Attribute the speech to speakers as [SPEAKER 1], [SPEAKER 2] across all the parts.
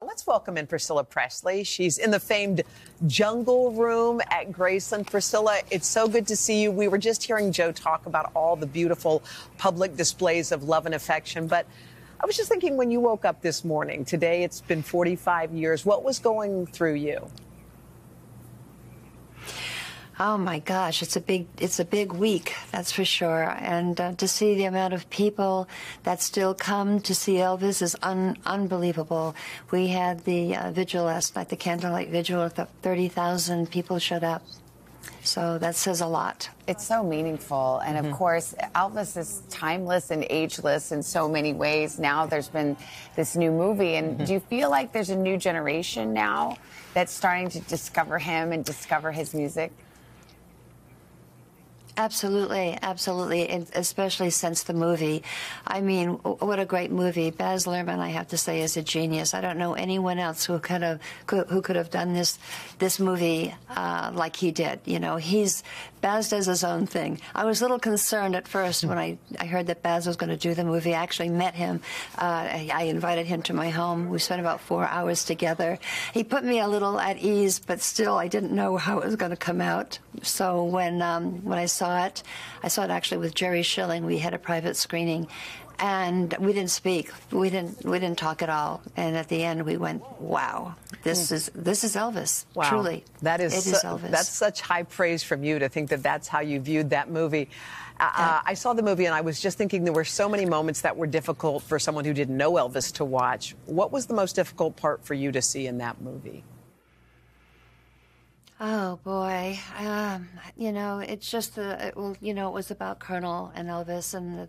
[SPEAKER 1] Let's welcome in Priscilla Presley. She's in the famed Jungle Room at Graceland. Priscilla, it's so good to see you. We were just hearing Joe talk about all the beautiful public displays of love and affection, but I was just thinking, when you woke up this morning, today it's been 45 years, what was going through you?
[SPEAKER 2] Oh my gosh, it's a big week, that's for sure. And to see the amount of people that still come to see Elvis is unbelievable. We had the vigil last night, the candlelight vigil, 30,000 people showed up. So that says a lot.
[SPEAKER 3] It's so meaningful. And of course, Elvis is timeless and ageless in so many ways. Now there's been this new movie. And do you feel like there's a new generation now that's starting to discover him and discover his music?
[SPEAKER 2] Absolutely, absolutely, and especially since the movie. I mean, what a great movie. Baz Luhrmann, I have to say, is a genius. I don't know anyone else who could have done this movie like he did. You know, Baz does his own thing. I was a little concerned at first when I heard that Baz was going to do the movie. I actually met him. I invited him to my home. We spent about 4 hours together. He put me a little at ease, but still, I didn't know how it was going to come out. So when I saw it actually with Jerry Schilling. We had a private screening, and we didn't speak. We didn't talk at all. And at the end, we went, "Wow, this is Elvis."
[SPEAKER 1] Wow.
[SPEAKER 2] Truly,
[SPEAKER 1] it is Elvis. That's such high praise from you to think that that's how you viewed that movie. I saw the movie, and I was just thinking there were so many moments that were difficult for someone who didn't know Elvis to watch. What was the most difficult part for you to see in that movie?
[SPEAKER 2] Oh boy, you know, it's just it was about Colonel and Elvis and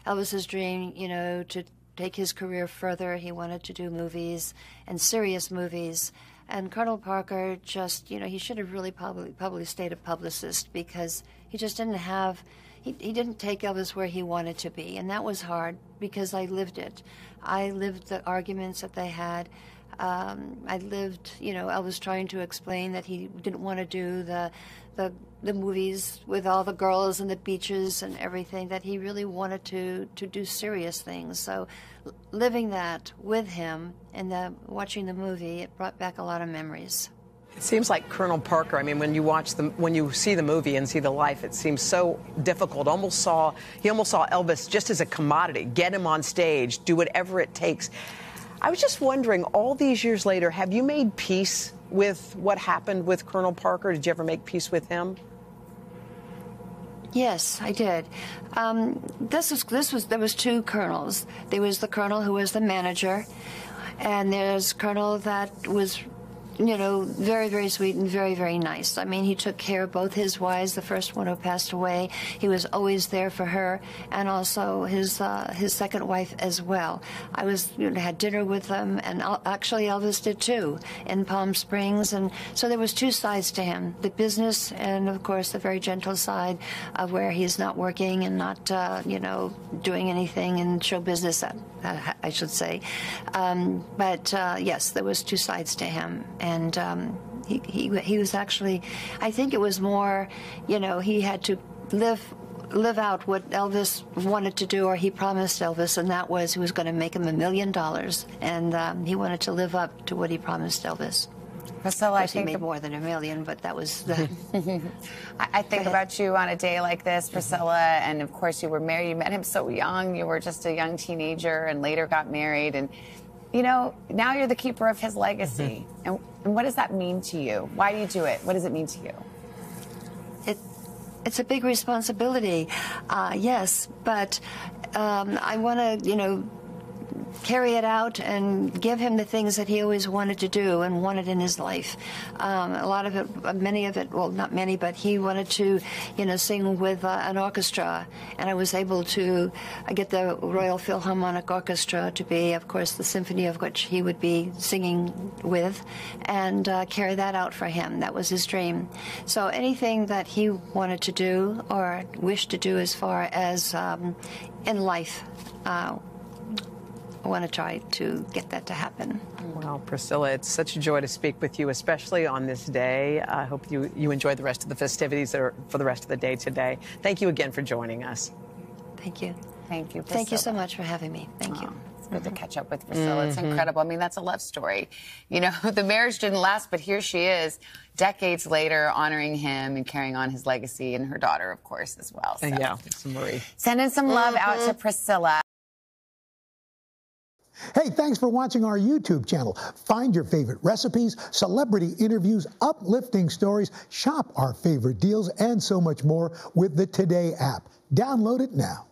[SPEAKER 2] Elvis's dream, you know, to take his career further. He wanted to do movies and serious movies. And Colonel Parker just, you know, he should have really probably stayed a publicist, because he just didn't have, he didn't take Elvis where he wanted to be. And that was hard, because I lived it. I lived the arguments that they had. I lived, you know, Elvis trying to explain that he didn't want to do the movies with all the girls and the beaches and everything, that he really wanted to do serious things. So living that with him and watching the movie, it brought back a lot of memories.
[SPEAKER 1] It seems like Colonel Parker, I mean, when you see the movie and see the life, it seems so difficult. He almost saw Elvis just as a commodity. Get him on stage, do whatever it takes. I was just wondering, all these years later, have you made peace with what happened with Colonel Parker? Did you ever make peace with him?
[SPEAKER 2] Yes, I did. There was two colonels. There was the colonel who was the manager, and there's colonel that was, you know, very, very sweet and very, very nice. I mean, he took care of both his wives, the first one who passed away. He was always there for her, and also his second wife as well. I had dinner with them, and actually Elvis did too, in Palm Springs. And so there was two sides to him, the business and, of course, the very gentle side of where he's not working and not, you know, doing anything in show business, I should say. But yes, there was two sides to him. And he was actually, I think it was more, you know, he had to live out what Elvis wanted to do, or he promised Elvis, and that was he was going to make him $1 million. And he wanted to live up to what he promised Elvis.
[SPEAKER 3] Priscilla, I think
[SPEAKER 2] he made more than $1 million, but that was the...
[SPEAKER 3] I think about you on a day like this, Priscilla, and of course you were married. You met him so young. You were just a young teenager and later got married. And, you know, now you're the keeper of his legacy. And what does that mean to you? Why do you do it? What does it mean to you?
[SPEAKER 2] It's a big responsibility, yes, but I want to, you know, carry it out and give him the things that he always wanted to do and wanted in his life. A lot of it, many of it, well, not many, but he wanted to, you know, sing with an orchestra, and I was able to get the Royal Philharmonic Orchestra to be, of course, the symphony of which he would be singing with, and carry that out for him. That was his dream. So anything that he wanted to do or wished to do as far as in life, I want to try to get that to happen.
[SPEAKER 1] Well, Priscilla, it's such a joy to speak with you, especially on this day. I hope you enjoy the rest of the festivities that are for the rest of the day today. Thank you again for joining us.
[SPEAKER 2] Thank you.
[SPEAKER 3] Thank you, Priscilla.
[SPEAKER 2] Thank you so much for having me. Thank you.
[SPEAKER 3] to catch up with Priscilla. It's incredible. I mean, that's a love story. You know, the marriage didn't last, but here she is, decades later, honoring him and carrying on his legacy, and her daughter, of course, as well. So.
[SPEAKER 1] Yeah, Marie.
[SPEAKER 3] Sending some love out to Priscilla.
[SPEAKER 4] Hey, thanks for watching our YouTube channel. Find your favorite recipes, celebrity interviews, uplifting stories, shop our favorite deals, and so much more with the Today app. Download it now.